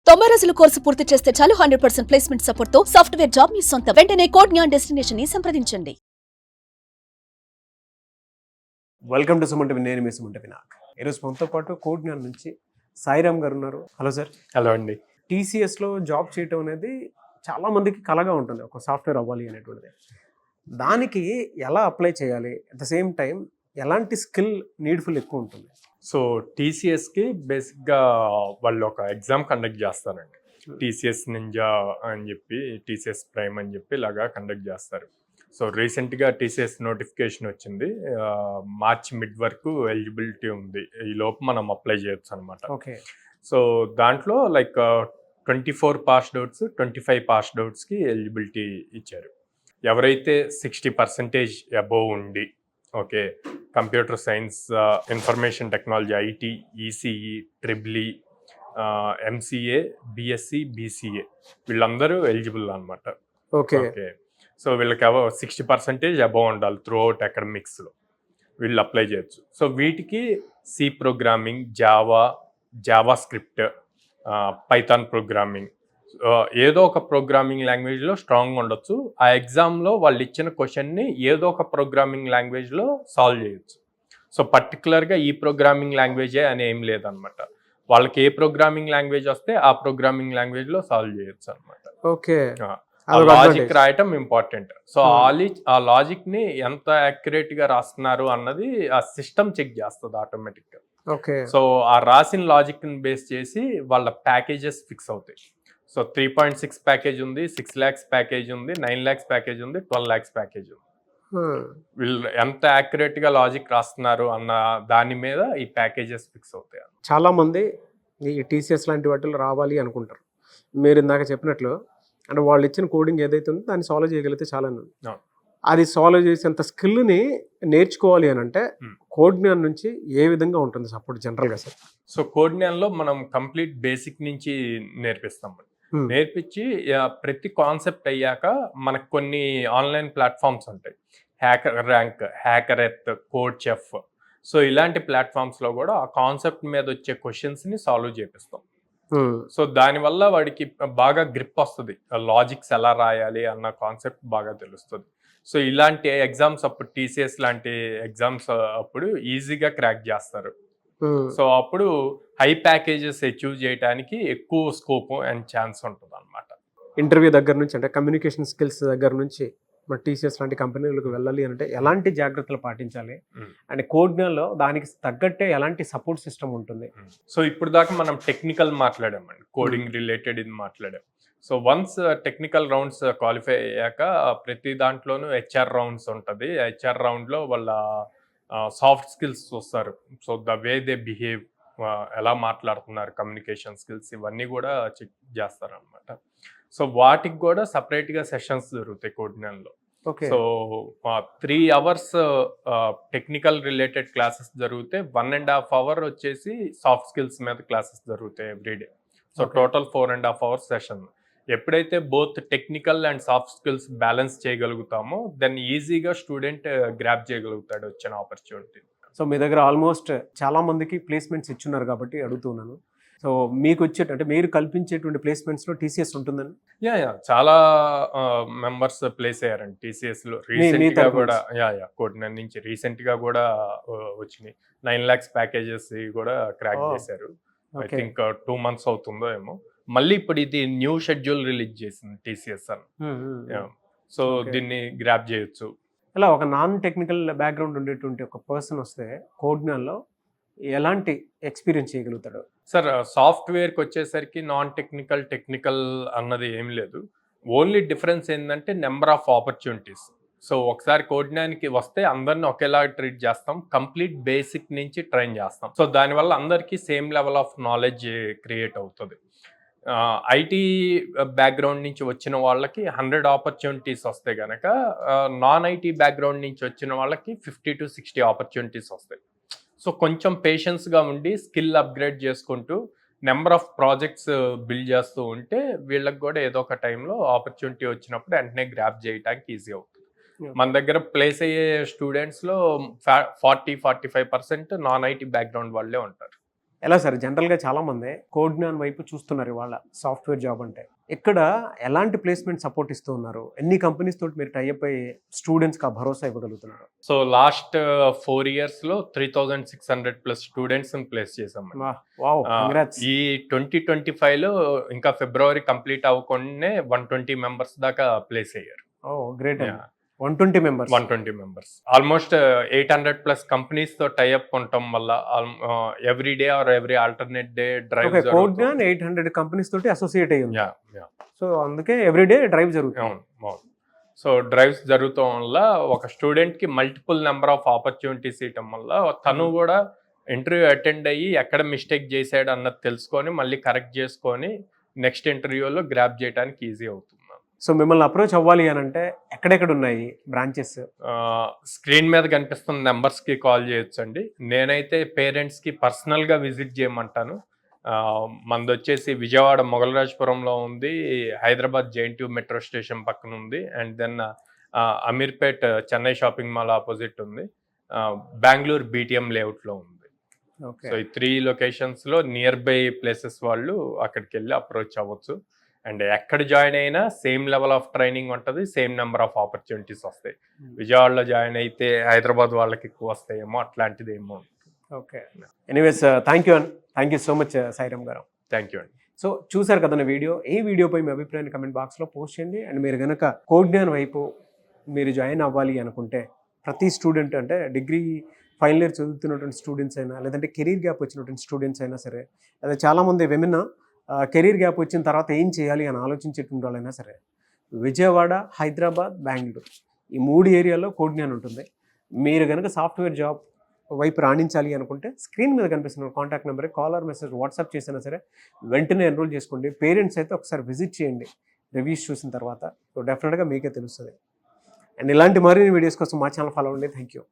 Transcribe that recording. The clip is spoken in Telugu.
90 రోజుల కోర్సు పూర్తి చేస్తే చాలు 100% ప్లేస్మెంట్ సపోర్ట్ తో సాఫ్ట్వేర్ జాబ్ మీ సొంతం. వెంటనే కోడ్ జ్ఞాన్ డెస్టినేషన్ ని సంప్రదించండి. వెల్కమ్ టు సుమంట నేను మీ సుమంట వినాయక్. ఈరోజు మనతో పాటు కోడ్ జ్ఞాన్ నుంచి సాయిరామ్ గారు ఉన్నారు. Hello sir. హలో అండి. టీసీఎస్లో జాబ్ చేయటం అనేది చాలా మందికి కలగా ఉంటుంది, ఒక సాఫ్ట్వేర్ అవ్వాలి అనేటువంటిది. దానికి ఎలా అప్లై చేయాలి, అట్ ద సేమ్ టైం ఎలాంటి స్కిల్ నీడ్ఫుల్ ఎక్కువ ఉంటుంది? సో టీసీఎస్కి బేసిక్గా వాళ్ళు ఒక ఎగ్జామ్ కండక్ట్ చేస్తారండి. టీసీఎస్ నింజా అని చెప్పి, టీసీఎస్ ప్రైమ్ అని చెప్పి ఇలాగా కండక్ట్ చేస్తారు. సో రీసెంట్గా టీసీఎస్ నోటిఫికేషన్ వచ్చింది. మార్చ్ మిడ్ వరకు ఎలిజిబిలిటీ ఉంది. ఈ లోపు మనం అప్లై చేయొచ్చు అనమాట. ఓకే. సో దాంట్లో లైక్ 24 పాస్డ్ అవుట్స్, 25 పాస్డ్ అవుట్స్కి ఎలిజిబిలిటీ ఇచ్చారు. ఎవరైతే 60% అబోవ్ ఉండి, okay, computer science, information technology, IT, ECE, triple E, MCA, BSc, BCA వీళ్ళందరూ ఎలిజిబుల్ అనమాట. ఓకే. ఓకే. సో వీళ్ళకి 60% అబోవ్ ఉండాలి త్రూ అవుట్ అకాడమిక్స్లో, వీళ్ళు అప్లై చేయొచ్చు. సో వీటికి C programming, JavaScript, Python programming, ఏదో ఒక ప్రోగ్రామింగ్ లాంగ్వేజ్లో స్ట్రాంగ్ ఉండొచ్చు. ఆ ఎగ్జామ్లో వాళ్ళు ఇచ్చిన క్వశ్చన్ని ఏదో ఒక ప్రోగ్రామింగ్ లాంగ్వేజ్లో సాల్వ్ చేయొచ్చు. సో పర్టికులర్గా ఈ ప్రోగ్రామింగ్ లాంగ్వేజే అని ఏం లేదనమాట. వాళ్ళకి ఏ ప్రోగ్రామింగ్ లాంగ్వేజ్ వస్తే ఆ ప్రోగ్రామింగ్ లాంగ్వేజ్లో సాల్వ్ చేయొచ్చు అనమాట. ఓకే. లాజిక్ రాయటం ఇంపార్టెంట్. సో ఆ లాజిక్ని ఎంత యాక్యురేట్గా రాస్తున్నారు అన్నది ఆ సిస్టమ్ చెక్ చేస్తుంది ఆటోమేటిక్గా. ఓకే. సో ఆ రాసిన లాజిక్ని బేస్ చేసి వాళ్ళ ప్యాకేజెస్ ఫిక్స్ అవుతాయి. సో 3.6 ప్యాకేజ్ ఉంది, 6 lakhs ప్యాకేజ్ ఉంది, 9 lakhs ప్యాకేజ్ ఉంది, 12 lakhs ప్యాకేజ్ ఉంది. వీళ్ళు ఎంత యాక్యురేట్గా లాజిక్ రాస్తున్నారు అన్న దాని మీద ఈ ప్యాకేజెస్ ఫిక్స్ అవుతాయి. చాలా మంది ఈ టీసీఎస్ లాంటి వాటిలో రావాలి అనుకుంటారు. మీరు ఇందాక చెప్పినట్లు అంటే వాళ్ళు ఇచ్చిన కోడింగ్ ఏదైతే ఉందో దాన్ని సాల్వ్ చేయగలిగితే చాలా. అది సాల్వ్ చేసేంత స్కిల్ని నేర్చుకోవాలి అని అంటే కోడ్ జ్ఞాన్ నుంచి ఏ విధంగా ఉంటుంది సపోర్ట్ జనరల్గా సార్? సో కోడ్ జ్ఞాన్లో మనం కంప్లీట్ బేసిక్ నుంచి నేర్పిస్తాం. నేర్పించి ప్రతి కాన్సెప్ట్ అయ్యాక మనకు కొన్ని ఆన్లైన్ ప్లాట్ఫామ్స్ ఉంటాయి. హ్యాకర్ ర్యాంక్, హ్యాకర్ ఎత్, కోడ్ చెఫ్. సో ఇలాంటి ప్లాట్ఫామ్స్లో కూడా ఆ కాన్సెప్ట్ మీద వచ్చే క్వశ్చన్స్ని సాల్వ్ చేపిస్తాం. సో దానివల్ల వాడికి బాగా గ్రిప్ వస్తుంది, లాజిక్స్ ఎలా రాయాలి అన్న కాన్సెప్ట్ బాగా తెలుస్తుంది. సో ఇలాంటి ఎగ్జామ్స్ అప్పుడు, టీసీఎస్ లాంటి ఎగ్జామ్స్ అప్పుడు ఈజీగా క్రాక్ చేస్తారు. సో అప్పుడు హై ప్యాకేజెస్ అచీవ్ చేయడానికి ఎక్కువ స్కోప్ అండ్ ఛాన్స్ ఉంటుంది అనమాట. ఇంటర్వ్యూ దగ్గర నుంచి అంటే కమ్యూనికేషన్ స్కిల్స్ దగ్గర నుంచి మన టీసీఎస్ లాంటి కంపెనీలకు వెళ్ళాలి అంటే ఎలాంటి జాగ్రత్తలు పాటించాలి అండ్ కోడ్ జ్ఞాన్లో దానికి తగ్గట్టే ఎలాంటి సపోర్ట్ సిస్టమ్ ఉంటుంది? సో ఇప్పుడు దాకా మనం టెక్నికల్ మాట్లాడామండి, కోడింగ్ రిలేటెడ్ ఇది మాట్లాడాం. So once technical rounds qualify అయ్యాక ప్రతి దాంట్లోనూ హెచ్ఆర్ రౌండ్స్ ఉంటుంది. హెచ్ఆర్ రౌండ్లో వాళ్ళ సాఫ్ట్ స్కిల్స్ చూస్తారు. So the way they behave, ఎలా మాట్లాడుతున్నారు, కమ్యూనికేషన్ స్కిల్స్, ఇవన్నీ కూడా చెక్ చేస్తారనమాట. సో వాటికి కూడా సపరేట్గా సెషన్స్ జరుగుతాయి కోడ్ జ్ఞాన్లో. So 3 hours technical related classes జరిగితే 1.5 hour వచ్చేసి సాఫ్ట్ స్కిల్స్ మీద క్లాసెస్ జరుగుతాయి everyday. So total 4.5 hours session. ఎప్పుడైతే both technical and soft skills balance చేయగలుగుతామో దెన్ ఈజీగా స్టూడెంట్ గ్రాప్ చేయగలుగుతాడు వచ్చిన ఆపర్చునిటీ. సో మీ దగ్గర ఆల్మోస్ట్ చాలా మందికి ప్లేస్మెంట్స్ ఇచ్చున్నారు కాబట్టి అడుగుతున్నాను. సో మీకు అంటే మీరు కల్పించేటువంటి ప్లేస్మెంట్స్లో టీసీఎస్ ఉంటుందండి? చాలా మెంబర్స్ ప్లేస్ అయ్యారండి టీసీఎస్లో రీసెంట్గా కూడా. కోడ్ జ్ఞాన్ నుంచి రీసెంట్గా కూడా వచ్చినాయి. 9 lakhs ప్యాకేజెస్ కూడా క్రాక్ చేశారు. ఐ థింక్ 2 months అవుతుందో ఏమో. మళ్ళీ ఇప్పుడు ఇది న్యూ షెడ్యూల్ రిలీజ్ చేసింది టీసీఎస్ అని. సో దీన్ని గ్రాప్ చేయొచ్చు. ఇలా ఒక నాన్ టెక్నికల్ బ్యాక్గ్రౌండ్ ఉండేటువంటి ఒక పర్సన్ వస్తే కోడ్ జ్ఞాన్లో ఎలాంటి ఎక్స్పీరియన్స్ చేయగలుగుతాడు? సార్ సాఫ్ట్వేర్కి వచ్చేసరికి నాన్ టెక్నికల్, టెక్నికల్ అన్నది ఏం లేదు. ఓన్లీ డిఫరెన్స్ ఏంటంటే నెంబర్ ఆఫ్ ఆపర్చునిటీస్. సో ఒకసారి కోడ్ జ్ఞాన్కి వస్తే అందరిని ఒకేలా ట్రీట్ చేస్తాం, కంప్లీట్ బేసిక్ నుంచి ట్రైన్ చేస్తాం. సో దానివల్ల అందరికీ same level of knowledge create అవుతుంది. ఐటీ బ్యాక్గ్రౌండ్ నుంచి వచ్చిన వాళ్ళకి 100 ఆపర్చునిటీస్ వస్తే కనుక నాన్ ఐటీ బ్యాక్గ్రౌండ్ నుంచి వచ్చిన వాళ్ళకి 50 to 60 ఆపర్చునిటీస్ వస్తాయి. సో కొంచెం పేషెన్స్గా ఉండి స్కిల్ అప్గ్రేడ్ చేసుకుంటూ నెంబర్ ఆఫ్ ప్రాజెక్ట్స్ బిల్డ్ చేస్తూ ఉంటే వీళ్ళకి కూడా ఏదో ఒక టైంలో ఆపర్చునిటీ వచ్చినప్పుడు వెంటనే గ్రాప్ చేయడానికి ఈజీ అవుతుంది. మన దగ్గర ప్లేస్ అయ్యే స్టూడెంట్స్లో 40-45% నాన్ ఐటీ బ్యాక్గ్రౌండ్ వాళ్ళే ఉంటారు. ఎలా సార్ జనరల్గా చాలామంది కోడ్ జ్ఞాన్ వైపు చూస్తున్నారు ఇవాళ సాఫ్ట్వేర్ జాబ్ అంటే. ఇక్కడ ఎలాంటి ప్లేస్మెంట్ సపోర్ట్ ఇస్తూ ఉన్నారు? ఎన్ని కంపెనీస్ తోటి మీరు టైఅప్ అయ్యి స్టూడెంట్స్కి ఆ భరోసా ఇవ్వగలుగుతున్నారు? సో లాస్ట్ 4 years లో 3600+ స్టూడెంట్స్ ప్లేస్ చేసామండి. Wow, congrats. ఈ 2025 లో ఇంకా ఫిబ్రవరి కంప్లీట్ అవ్వకుండానే 120 మెంబర్స్ దాకా ప్లేస్ అయ్యారు. Oh great. 120 members. 120 members almost 800+ companies తో టైఅప్ ఉండటం వల్ల every day or every alternate day drive code Gyan 800 companies తోటి అసోసియేట్ అయ్యి ఉంది. సో అందుకే ఎవ్రీడే డ్రైవ్ జరుగుతుంది. అవును. సో డ్రైవ్స్ జరుగుతాం వల్ల ఒక స్టూడెంట్ కి మల్టిపుల్ నెంబర్ ఆఫ్ ఆపర్చునిటీస్ ఇవ్వటం వల్ల తను కూడా ఇంటర్వ్యూ అటెండ్ అయ్యి ఎక్కడ మిస్టేక్ చేశాడు అన్నది తెలుసుకొని మళ్ళీ కరెక్ట్ చేసుకొని నెక్స్ట్ ఇంటర్వ్యూలో గ్రాప్ చేయడానికి ఈజీ అవుతుంది. సో మిమ్మల్ని అప్రోచ్ అవ్వాలి అని అంటే ఎక్కడెక్కడ ఉన్నాయి బ్రాంచెస్? స్క్రీన్ మీద కనిపిస్తున్న నెంబర్స్కి కాల్ చేయొచ్చు అండి. నేనైతే పేరెంట్స్కి పర్సనల్గా విజిట్ చేయమంటాను. మనది వచ్చేసి విజయవాడ మొగలరాజపురంలో ఉంది, హైదరాబాద్ జేఎన్టీయూ మెట్రో స్టేషన్ పక్కన ఉంది, and then Ameerpet Chennai shopping mall opposite ఉంది, బెంగళూరు బీటీఎం లేఅవుట్లో ఉంది. సో ఈ 3 లొకేషన్స్లో నియర్ బై ప్లేసెస్ వాళ్ళు అక్కడికి వెళ్ళి అప్రోచ్ అవ్వచ్చు. అండ్ ఎక్కడ జాయిన్ అయినా సేమ్ లెవెల్ ఆఫ్ ట్రైనింగ్ ఉంటుంది, సేమ్ నెంబర్ ఆఫ్ ఆపర్చునిటీస్ వస్తాయి. విజయవాడలో జాయిన్ అయితే హైదరాబాద్ వాళ్ళకి ఎక్కువ వస్తాయేమో, అట్లాంటిది ఏమో. Okay, anyways thank you so much Sairam గారు. థ్యాంక్ యూ అండి. సో చూసారు కదా వీడియో. ఈ వీడియోపై మీ అభిప్రాయాన్ని కమెంట్ బాక్స్లో పోస్ట్ చేయండి. అండ్ మీరు కనుక కోడ్ జ్ఞాన్ వైపు మీరు జాయిన్ అవ్వాలి అనుకుంటే ప్రతి స్టూడెంట్ అంటే డిగ్రీ ఫైనల్ ఇయర్ చదువుతున్నటువంటి స్టూడెంట్స్ అయినా, లేదంటే కెరీర్ గ్యాప్ వచ్చినటువంటి స్టూడెంట్స్ అయినా సరే, అదే చాలామంది విమెన్ కెరీర్ గ్యాప్ వచ్చిన తర్వాత ఏం చేయాలి అని ఆలోచించేటువంటి వాళ్ళైనా సరే, విజయవాడ, హైదరాబాద్, బెంగళూరు ఈ 3 ఏరియాల్లో కోడ్ జ్ఞాన్ ఉంటుంది. మీరు కనుక సాఫ్ట్వేర్ జాబ్ వైపు రాణించాలి అనుకుంటే స్క్రీన్ మీద కనిపిస్తున్న కాంటాక్ట్ నెంబర్కి కాల్ ఆర్ మెసేజ్ వాట్సాప్ చేసినా సరే వెంటనే ఎన్రోల్ చేసుకోండి. పేరెంట్స్ అయితే ఒకసారి విజిట్ చేయండి రివ్యూస్ చూసిన తర్వాత. సో డెఫినెట్గా మీకే తెలుస్తుంది. అండ్ ఇలాంటి మరిన్ని వీడియోస్ కోసం మా ఛానల్ ఫాలో అవ్వండి. Thank you.